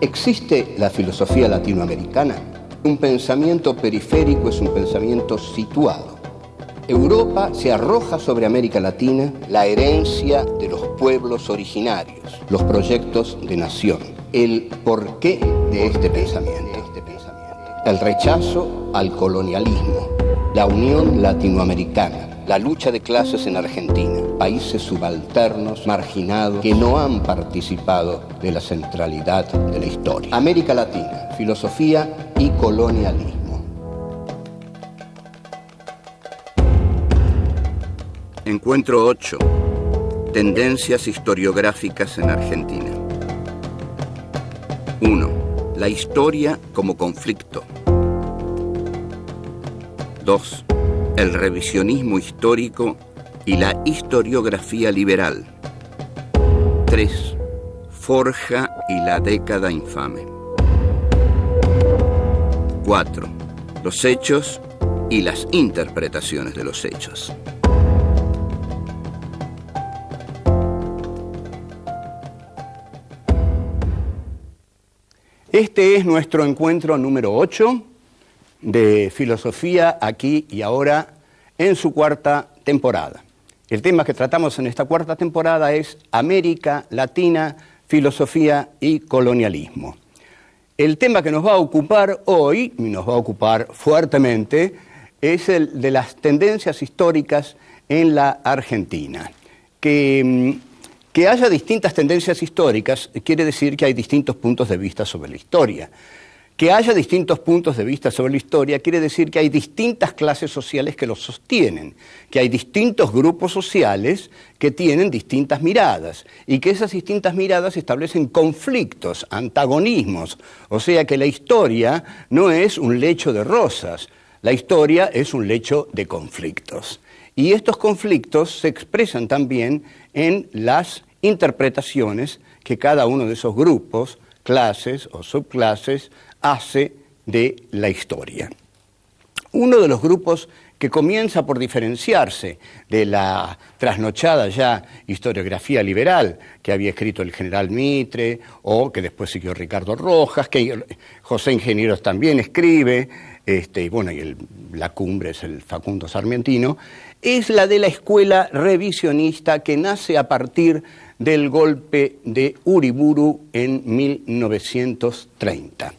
¿Existe la filosofía latinoamericana? Un pensamiento periférico es un pensamiento situado. Europa se arroja sobre América Latina la herencia de los pueblos originarios, los proyectos de nación, el porqué de este pensamiento, el rechazo al colonialismo, la unión latinoamericana, la lucha de clases en Argentina, países subalternos, marginados, que no han participado de la centralidad de la historia. América Latina, filosofía y colonialismo. Encuentro 8. Tendencias historiográficas en Argentina. 1. La historia como conflicto. 2. El revisionismo histórico y la historiografía liberal. 3. Forja y la década infame. 4. Los hechos y las interpretaciones de los hechos. Este es nuestro encuentro número 8 de Filosofía Aquí y Ahora en su cuarta temporada. El tema que tratamos en esta cuarta temporada es América Latina, Filosofía y Colonialismo. El tema que nos va a ocupar hoy, y nos va a ocupar fuertemente, es el de las tendencias históricas en la Argentina. Que haya distintas tendencias históricas quiere decir que hay distintos puntos de vista sobre la historia. Que haya distintos puntos de vista sobre la historia quiere decir que hay distintas clases sociales que los sostienen, que hay distintos grupos sociales que tienen distintas miradas y que esas distintas miradas establecen conflictos, antagonismos. O sea que la historia no es un lecho de rosas, la historia es un lecho de conflictos. Y estos conflictos se expresan también en las interpretaciones que cada uno de esos grupos, clases o subclases, hace de la historia. Uno de los grupos que comienza por diferenciarse de la trasnochada ya historiografía liberal que había escrito el general Mitre o que después siguió Ricardo Rojas, que José Ingenieros también escribe, y la cumbre es el Facundo Sarmientino, es la de la escuela revisionista que nace a partir del golpe de Uriburu en 1930.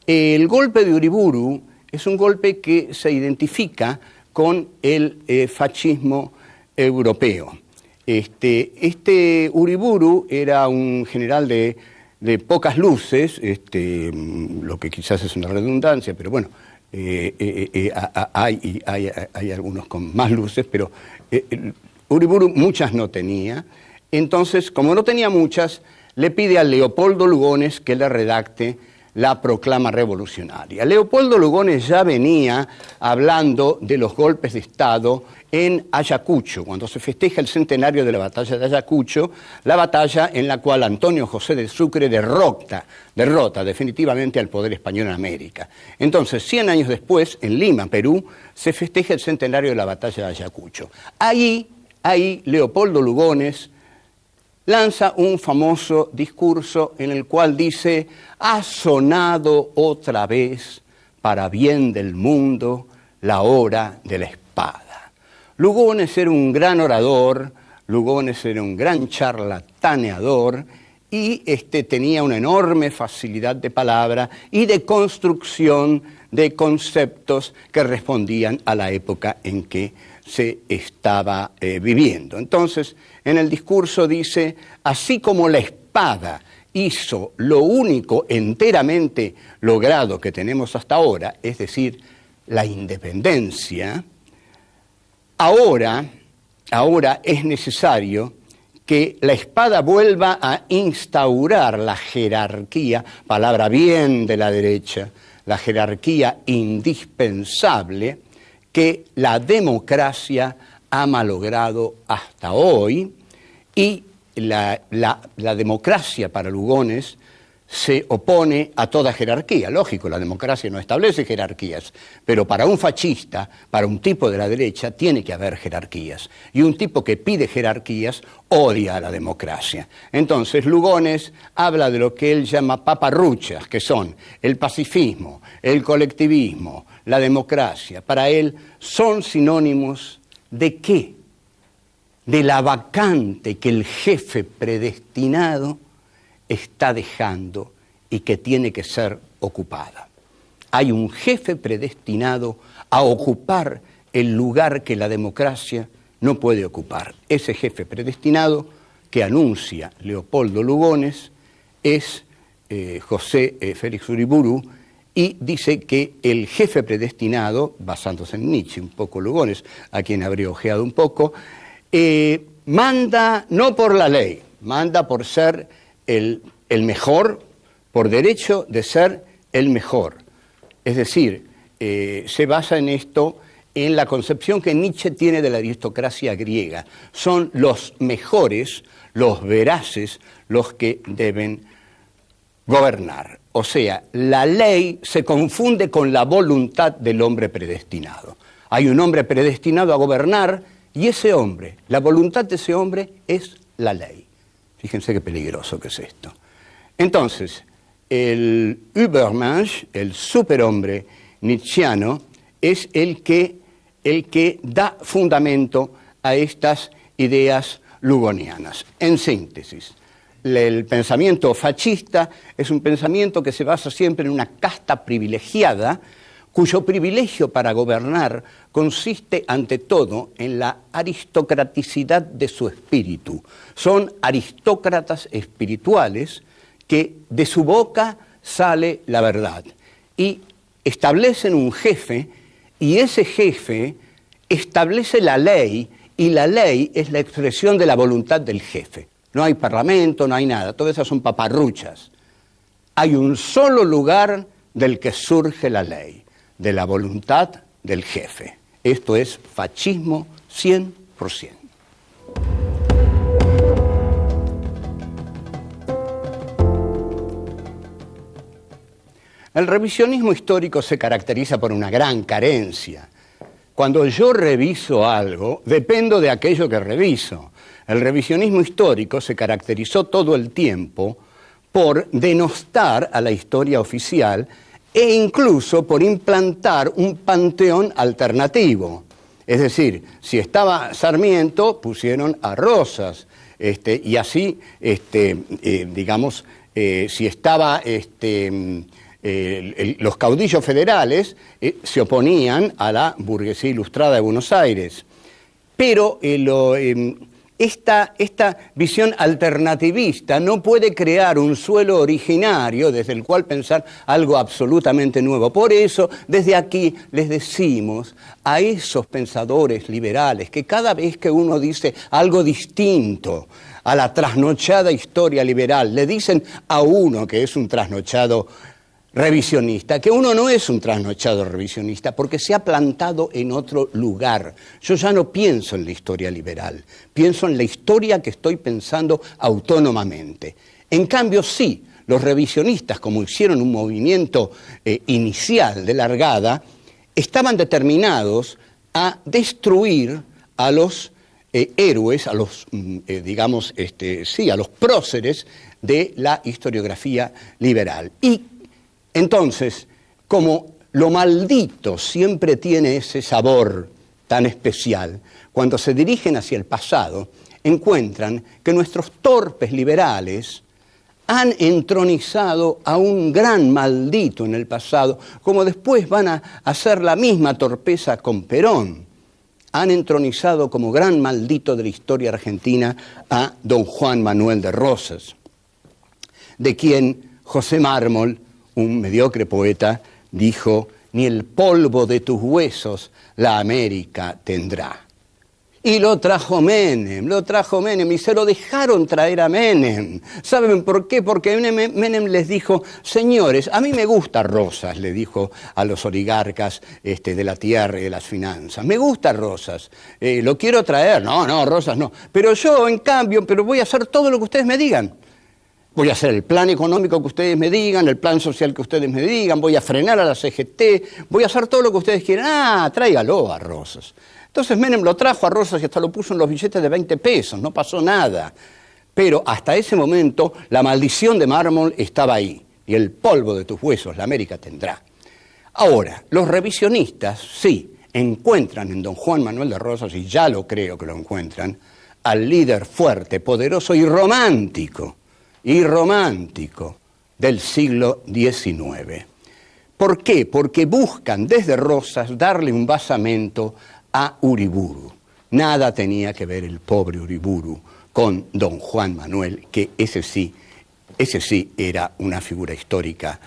El golpe de Uriburu es un golpe que se identifica con el fascismo europeo. Este Uriburu era un general de pocas luces, lo que quizás es una redundancia, pero bueno, hay algunos con más luces, pero Uriburu muchas no tenía. Entonces, como no tenía muchas, le pide a Leopoldo Lugones que le redacte la proclama revolucionaria. Leopoldo Lugones ya venía hablando de los golpes de Estado en Ayacucho, cuando se festeja el centenario de la batalla de Ayacucho, la batalla en la cual Antonio José de Sucre derrota definitivamente al poder español en América. Entonces, 100 años después, en Lima, Perú, se festeja el centenario de la batalla de Ayacucho. Ahí Leopoldo Lugones lanza un famoso discurso en el cual dice: ha sonado otra vez, para bien del mundo, la hora de la espada. Lugones era un gran orador, Lugones era un gran charlataneador y tenía una enorme facilidad de palabra y de construcción de conceptos que respondían a la época en que se estaba viviendo. Entonces, en el discurso dice: así como la espada hizo lo único enteramente logrado que tenemos hasta ahora, es decir, la independencia, ahora es necesario que la espada vuelva a instaurar la jerarquía, palabra bien de la derecha, la jerarquía indispensable que la democracia ha malogrado hasta hoy, y la democracia para Lugones se opone a toda jerarquía. Lógico, la democracia no establece jerarquías, pero para un fascista, para un tipo de la derecha, tiene que haber jerarquías. Y un tipo que pide jerarquías odia a la democracia. Entonces, Lugones habla de lo que él llama paparruchas, que son el pacifismo, el colectivismo, la democracia. Para él son sinónimos ¿de qué? De la vacante que el jefe predestinado está dejando y que tiene que ser ocupada. Hay un jefe predestinado a ocupar el lugar que la democracia no puede ocupar. Ese jefe predestinado que anuncia Leopoldo Lugones es José Félix Uriburu, y dice que el jefe predestinado, basándose en Nietzsche, un poco Lugones, a quien habría ojeado un poco, manda no por la ley, manda por ser el mejor, por derecho de ser el mejor. Es decir, se basa en esto, en la concepción que Nietzsche tiene de la aristocracia griega. Son los mejores, los veraces, los que deben gobernar. O sea, la ley se confunde con la voluntad del hombre predestinado. Hay un hombre predestinado a gobernar y ese hombre, la voluntad de ese hombre es la ley. Fíjense qué peligroso que es esto. Entonces, el Übermensch, el superhombre nietzscheano, es el que da fundamento a estas ideas lugonianas. En síntesis, el pensamiento fascista es un pensamiento que se basa siempre en una casta privilegiada, cuyo privilegio para gobernar consiste ante todo en la aristocraticidad de su espíritu. Son aristócratas espirituales que de su boca sale la verdad y establecen un jefe, y ese jefe establece la ley, y la ley es la expresión de la voluntad del jefe. No hay parlamento, no hay nada, todas esas son paparruchas. Hay un solo lugar del que surge la ley, de la voluntad del jefe. Esto es fascismo 100%. El revisionismo histórico se caracteriza por una gran carencia. Cuando yo reviso algo, dependo de aquello que reviso. El revisionismo histórico se caracterizó todo el tiempo por denostar a la historia oficial e incluso por implantar un panteón alternativo. Es decir, si estaba Sarmiento, pusieron a Rosas, y así, digamos, si estaba los caudillos federales, se oponían a la burguesía ilustrada de Buenos Aires. Pero esta visión alternativista no puede crear un suelo originario desde el cual pensar algo absolutamente nuevo. Por eso, desde aquí les decimos a esos pensadores liberales que cada vez que uno dice algo distinto a la trasnochada historia liberal, le dicen a uno que es un trasnochado revisionista, que uno no es un trasnochado revisionista porque se ha plantado en otro lugar. Yo ya no pienso en la historia liberal, pienso en la historia que estoy pensando autónomamente. En cambio, sí, los revisionistas, como hicieron un movimiento inicial de largada, estaban determinados a destruir a los héroes, a los, a los próceres de la historiografía liberal. Y entonces, como lo maldito siempre tiene ese sabor tan especial, cuando se dirigen hacia el pasado, encuentran que nuestros torpes liberales han entronizado a un gran maldito en el pasado, como después van a hacer la misma torpeza con Perón. Han entronizado como gran maldito de la historia argentina a don Juan Manuel de Rosas, de quien José Mármol, un mediocre poeta, dijo: ni el polvo de tus huesos la América tendrá. Y lo trajo Menem, y se lo dejaron traer a Menem. ¿Saben por qué? Porque Menem les dijo: señores, a mí me gusta Rosas, le dijo a los oligarcas de la tierra y de las finanzas. Me gusta Rosas, lo quiero traer. No, Rosas no. Pero yo, en cambio, voy a hacer todo lo que ustedes me digan. voy a hacer el plan económico que ustedes me digan, el plan social que ustedes me digan, voy a frenar a la CGT, voy a hacer todo lo que ustedes quieran. Ah, tráigalo a Rosas. Entonces Menem lo trajo a Rosas y hasta lo puso en los billetes de 20 pesos, no pasó nada. Pero hasta ese momento la maldición de mármol estaba ahí, y el polvo de tus huesos la América tendrá. Ahora, los revisionistas sí encuentran en don Juan Manuel de Rosas, y ya lo creo que lo encuentran, al líder fuerte, poderoso y romántico del siglo XIX. ¿Por qué? Porque buscan desde Rosas darle un basamento a Uriburu. Nada tenía que ver el pobre Uriburu con don Juan Manuel, que ese sí era una figura histórica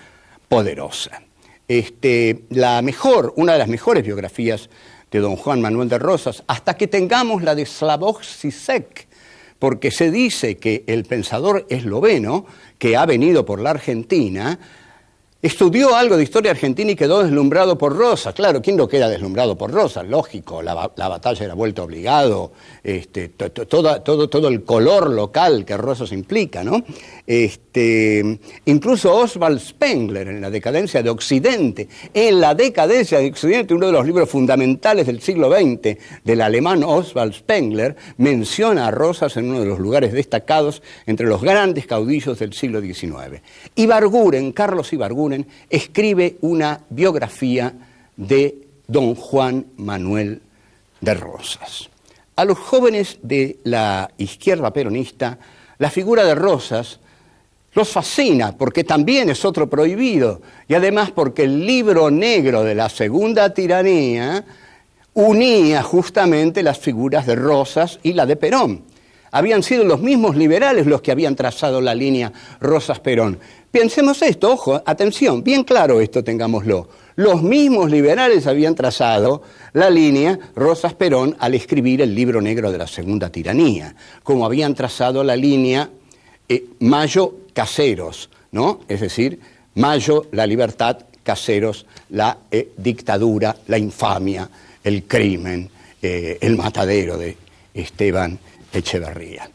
poderosa. Una de las mejores biografías de don Juan Manuel de Rosas, hasta que tengamos la de Slavoj Žižek, porque se dice que el pensador esloveno, que ha venido por la Argentina, estudió algo de historia argentina y quedó deslumbrado por Rosas. Claro, ¿quién no queda deslumbrado por Rosas? Lógico, la batalla era vuelta obligado, todo el color local que Rosas implica, ¿no? Incluso Oswald Spengler, en La decadencia de Occidente, uno de los libros fundamentales del siglo XX, del alemán Oswald Spengler, menciona a Rosas en uno de los lugares destacados entre los grandes caudillos del siglo XIX. Carlos Ibarguren, escribe una biografía de don Juan Manuel de Rosas. A los jóvenes de la izquierda peronista, la figura de Rosas los fascina, porque también es otro prohibido, y además porque el libro negro de la segunda tiranía unía justamente las figuras de Rosas y la de Perón. Habían sido los mismos liberales los que habían trazado la línea Rosas-Perón. Pensemos esto, ojo, atención, bien claro esto, tengámoslo. Los mismos liberales habían trazado la línea Rosas-Perón al escribir el libro negro de la segunda tiranía, como habían trazado la línea Mayo-Caseros, ¿no? Es decir, Mayo, la libertad, Caseros, la dictadura, la infamia, el crimen, el matadero de Esteban Echeverría.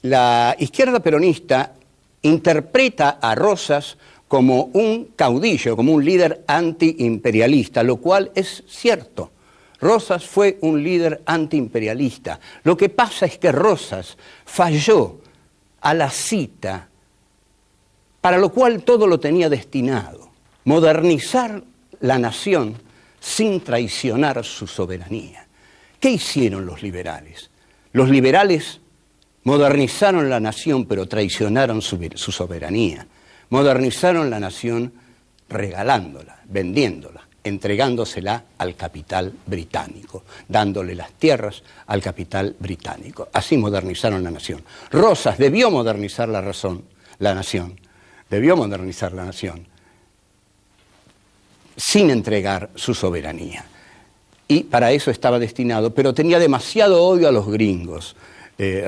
La izquierda peronista interpreta a Rosas como un caudillo, como un líder antiimperialista, lo cual es cierto. Rosas fue un líder antiimperialista. Lo que pasa es que Rosas falló a la cita, para lo cual todo lo tenía destinado: modernizar la nación sin traicionar su soberanía. ¿Qué hicieron los liberales? Los liberales modernizaron la nación, pero traicionaron su soberanía. Modernizaron la nación regalándola, vendiéndola, entregándosela al capital británico, dándole las tierras al capital británico. Así modernizaron la nación. Rosas debió modernizar la nación, sin entregar su soberanía. Y para eso estaba destinado, pero tenía demasiado odio a los gringos,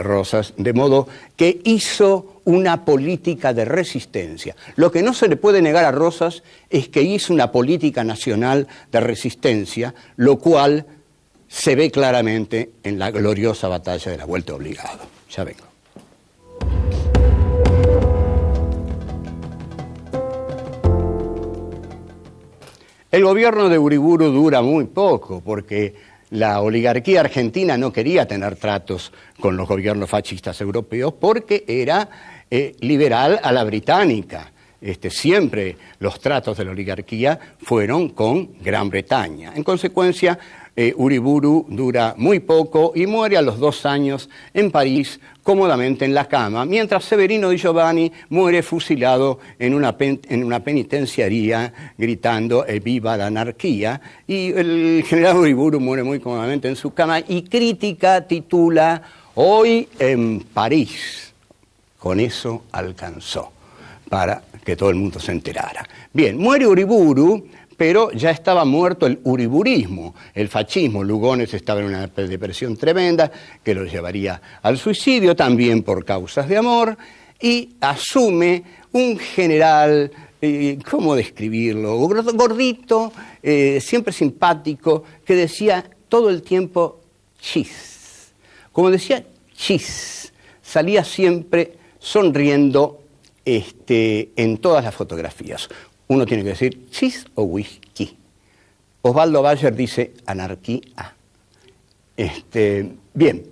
Rosas, de modo que hizo una política de resistencia. Lo que no se le puede negar a Rosas es que hizo una política nacional de resistencia, lo cual se ve claramente en la gloriosa batalla de la Vuelta Obligado. Ya vengo. El gobierno de Uriburu dura muy poco, porque la oligarquía argentina no quería tener tratos con los gobiernos fascistas europeos porque era liberal a la británica. Siempre los tratos de la oligarquía fueron con Gran Bretaña. En consecuencia, Uriburu dura muy poco y muere a los 2 años en París, cómodamente en la cama, mientras Severino Di Giovanni muere fusilado en una penitenciaría gritando «Viva la anarquía», y el general Uriburu muere muy cómodamente en su cama, y Crítica titula «Hoy en París». Con eso alcanzó para que todo el mundo se enterara. Bien, muere Uriburu, pero ya estaba muerto el uriburismo, el fascismo. Lugones estaba en una depresión tremenda que lo llevaría al suicidio, también por causas de amor, y asume un general, ¿cómo describirlo? Gordito, siempre simpático, que decía todo el tiempo chis. Como decía chis, salía siempre sonriendo en todas las fotografías. Uno tiene que decir chis o whisky. Osvaldo Bayer dice anarquía. Bien.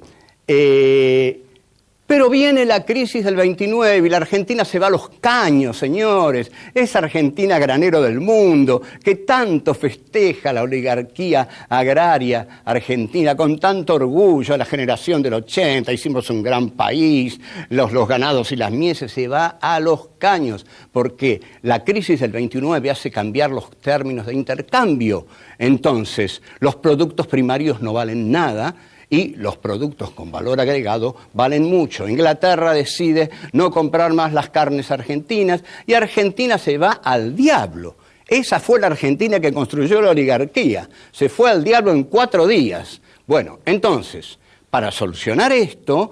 Pero viene la crisis del 29 y la Argentina se va a los caños, señores. Esa Argentina granero del mundo, que tanto festeja la oligarquía agraria argentina, con tanto orgullo, la generación del 80, hicimos un gran país, los ganados y las mieses, se va a los caños, porque la crisis del 29 hace cambiar los términos de intercambio. Entonces, los productos primarios no valen nada, y los productos con valor agregado valen mucho. Inglaterra decide no comprar más las carnes argentinas y Argentina se va al diablo. Esa fue la Argentina que construyó la oligarquía. Se fue al diablo en 4 días. Bueno, entonces, para solucionar esto,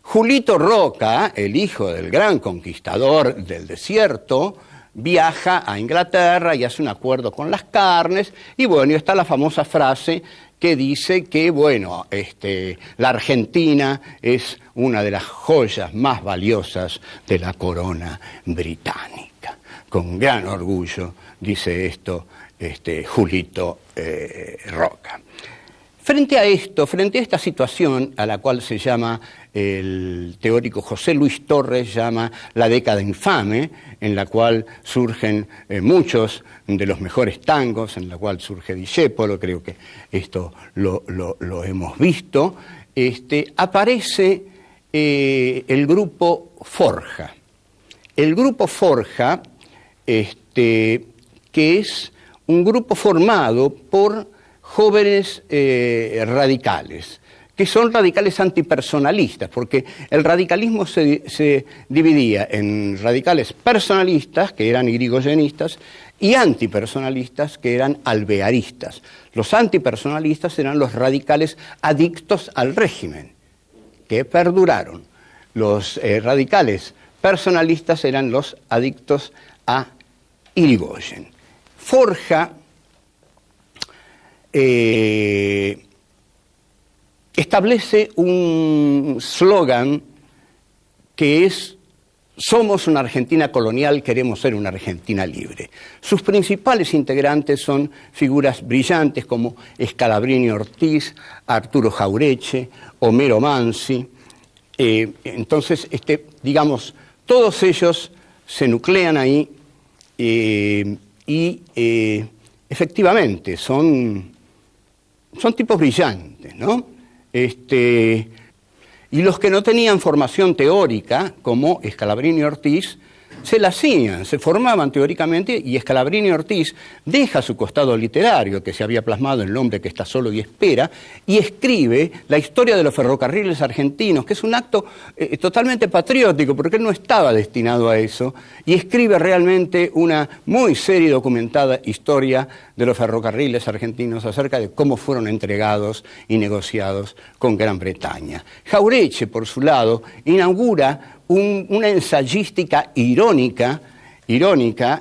Julito Roca, el hijo del gran conquistador del desierto, viaja a Inglaterra y hace un acuerdo con las carnes, y bueno, y está la famosa frase que dice que, bueno, la Argentina es una de las joyas más valiosas de la corona británica. Con gran orgullo dice esto Julito Roca. Frente a esto, frente a esta situación a la cual se llama, el teórico José Luis Torres llama la década infame, en la cual surgen muchos de los mejores tangos, en la cual surge Discépolo, creo que esto lo hemos visto, aparece el grupo Forja. El grupo Forja, que es un grupo formado por jóvenes radicales, que son radicales antipersonalistas, porque el radicalismo se dividía en radicales personalistas, que eran irigoyenistas, y antipersonalistas, que eran alvearistas. Los antipersonalistas eran los radicales adictos al régimen, que perduraron. Los radicales personalistas eran los adictos a Irigoyen. Forja establece un slogan que es: somos una Argentina colonial, queremos ser una Argentina libre. Sus principales integrantes son figuras brillantes como Scalabrini Ortiz, Arturo Jauretche, Homero Mansi. Entonces, digamos, todos ellos se nuclean ahí y efectivamente son tipos brillantes, ¿no? Y los que no tenían formación teórica, como Scalabrini Ortiz, se la hacían, se formaban teóricamente, y Scalabrini Ortiz deja su costado literario, que se había plasmado en El hombre que está solo y espera, y escribe la historia de los ferrocarriles argentinos, que es un acto totalmente patriótico, porque él no estaba destinado a eso, y escribe realmente una muy seria y documentada historia de los ferrocarriles argentinos acerca de cómo fueron entregados y negociados con Gran Bretaña. Jauretche, por su lado, inaugura una ensayística irónica,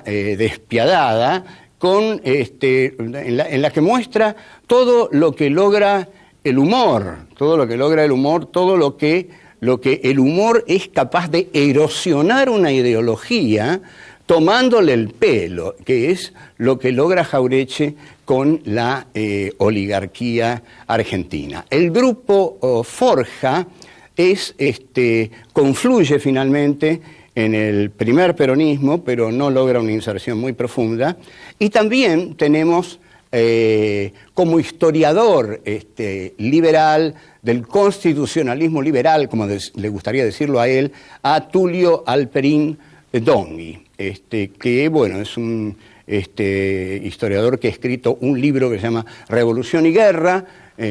despiadada, en la que muestra todo lo que logra el humor, todo lo que el humor es capaz de erosionar una ideología tomándole el pelo, que es lo que logra Jauretche con la oligarquía argentina. El grupo Forja confluye finalmente en el primer peronismo, pero no logra una inserción muy profunda. Y también tenemos como historiador liberal, del constitucionalismo liberal, como le gustaría decirlo a él, a Tulio Alperín Donghi, que bueno, es un historiador que ha escrito un libro que se llama Revolución y Guerra,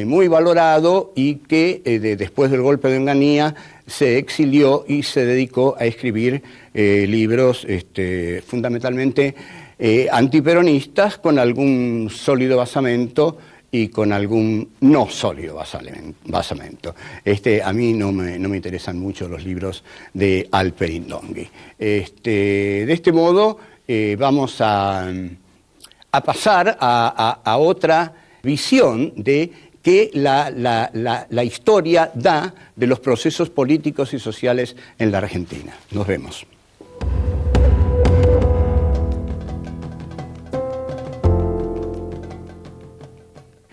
muy valorado, y que después del golpe de Onganía se exilió y se dedicó a escribir libros fundamentalmente antiperonistas, con algún sólido basamento y con algún no sólido basamento. A mí no me interesan mucho los libros de Alperín Donghi. De este modo vamos a pasar a otra visión de que la historia da de los procesos políticos y sociales en la Argentina. Nos vemos.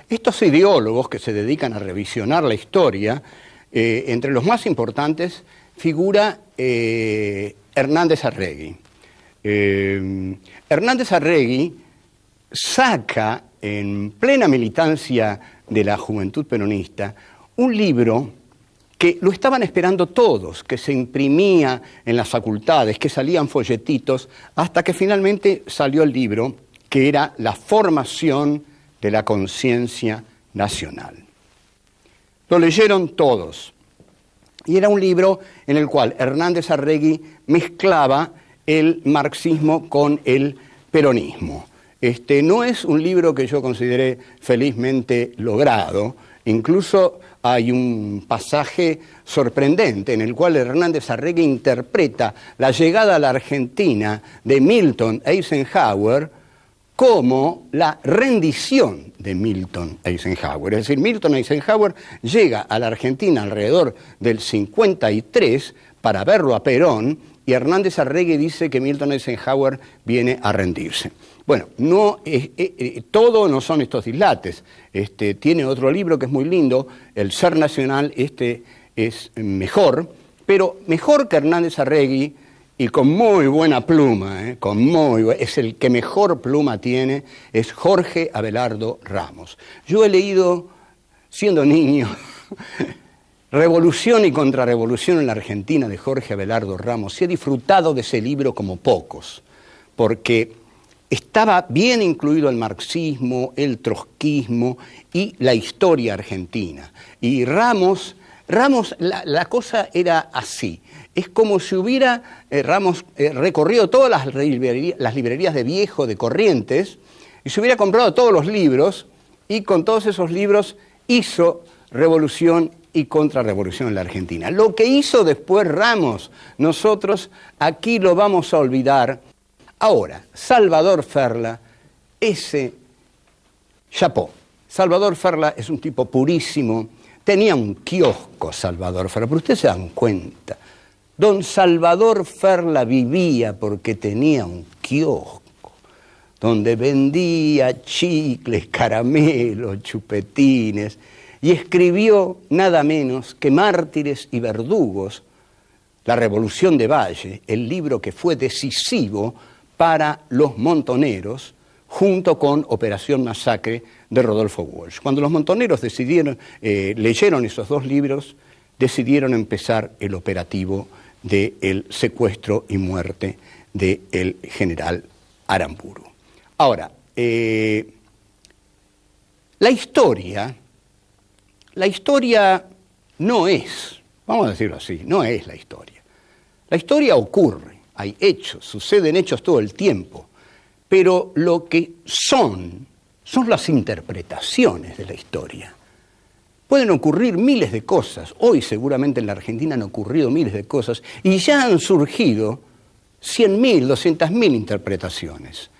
Estos ideólogos que se dedican a revisionar la historia, entre los más importantes figura Hernández Arregui. Hernández Arregui saca en plena militancia de la juventud peronista un libro que lo estaban esperando todos, que se imprimía en las facultades, que salían folletitos, hasta que finalmente salió el libro, que era La formación de la conciencia nacional. Lo leyeron todos, y era un libro en el cual Hernández Arregui mezclaba el marxismo con el peronismo. No es un libro que yo consideré felizmente logrado, incluso hay un pasaje sorprendente en el cual Hernández Arregui interpreta la llegada a la Argentina de Milton Eisenhower como la rendición de Milton Eisenhower. Es decir, Milton Eisenhower llega a la Argentina alrededor del 53 para verlo a Perón, y Hernández Arregui dice que Milton Eisenhower viene a rendirse. Bueno, todo no son estos dislates. Tiene otro libro que es muy lindo, El ser nacional, es mejor, pero mejor que Hernández Arregui, y con muy buena pluma, es el que mejor pluma tiene, es Jorge Abelardo Ramos. Yo he leído, siendo niño, Revolución y Contrarrevolución en la Argentina de Jorge Abelardo Ramos, y he disfrutado de ese libro como pocos, porque estaba bien incluido el marxismo, el trotskismo y la historia argentina. Y Ramos, la cosa era así. Es como si hubiera Ramos recorrido todas las librerías de Viejo, de Corrientes, y se hubiera comprado todos los libros, y con todos esos libros hizo Revolución y Contrarrevolución en la Argentina. Lo que hizo después Ramos, nosotros aquí lo vamos a olvidar. Ahora, Salvador Ferla, ese chapó. Salvador Ferla es un tipo purísimo. Tenía un kiosco Salvador Ferla, pero ustedes se dan cuenta. Don Salvador Ferla vivía porque tenía un kiosco donde vendía chicles, caramelos, chupetines, y escribió nada menos que Mártires y Verdugos, La Revolución de Valle, el libro que fue decisivo para los montoneros, junto con Operación Masacre de Rodolfo Walsh. Cuando los montoneros leyeron esos dos libros, decidieron empezar el operativo del secuestro y muerte del general Aramburu. Ahora, la historia no es, vamos a decirlo así, no es la historia. La historia ocurre, hay hechos, suceden hechos todo el tiempo, pero lo que son las interpretaciones de la historia. Pueden ocurrir miles de cosas, hoy seguramente en la Argentina han ocurrido miles de cosas, y ya han surgido 100.000, 200.000 interpretaciones.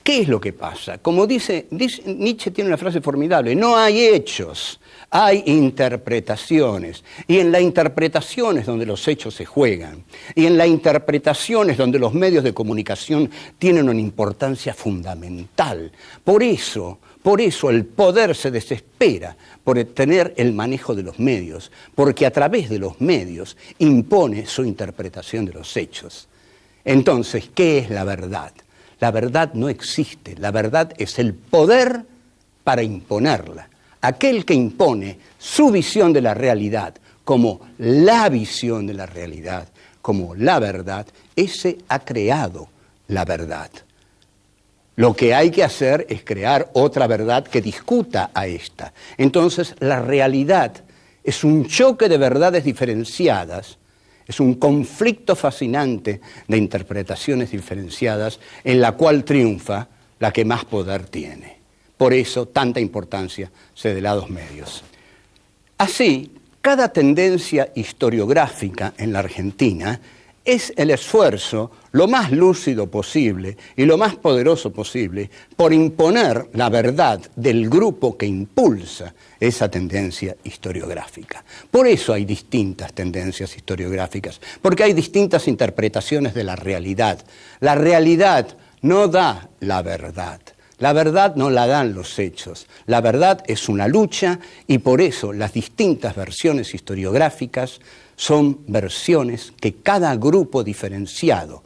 ¿Qué es lo que pasa? Como dice Nietzsche, tiene una frase formidable: no hay hechos, hay interpretaciones. Y en la interpretación es donde los hechos se juegan. Y en la interpretación es donde los medios de comunicación tienen una importancia fundamental. Por eso el poder se desespera por tener el manejo de los medios, porque a través de los medios impone su interpretación de los hechos. Entonces, ¿qué es la verdad? La verdad no existe, la verdad es el poder para imponerla. Aquel que impone su visión de la realidad como la visión de la realidad, como la verdad, ese ha creado la verdad. Lo que hay que hacer es crear otra verdad que discuta a esta. Entonces, la realidad es un choque de verdades diferenciadas. Es un conflicto fascinante de interpretaciones diferenciadas en la cual triunfa la que más poder tiene. Por eso tanta importancia se da a los medios. Así, cada tendencia historiográfica en la Argentina es el esfuerzo lo más lúcido posible y lo más poderoso posible por imponer la verdad del grupo que impulsa esa tendencia historiográfica. Por eso hay distintas tendencias historiográficas, porque hay distintas interpretaciones de la realidad. La realidad no da la verdad. La verdad no la dan los hechos. La verdad es una lucha y por eso las distintas versiones historiográficas son versiones que cada grupo diferenciado,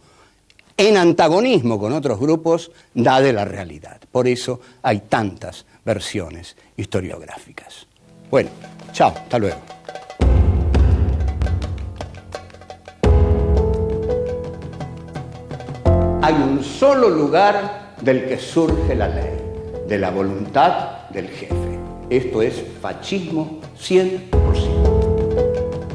en antagonismo con otros grupos, da de la realidad. Por eso hay tantas versiones historiográficas. Bueno, chao, hasta luego. Hay un solo lugar del que surge la ley, de la voluntad del jefe. Esto es fascismo 100%.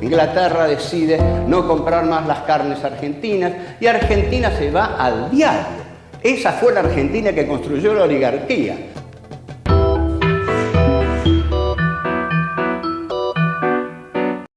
Inglaterra decide no comprar más las carnes argentinas y Argentina se va al diario. Esa fue la Argentina que construyó la oligarquía.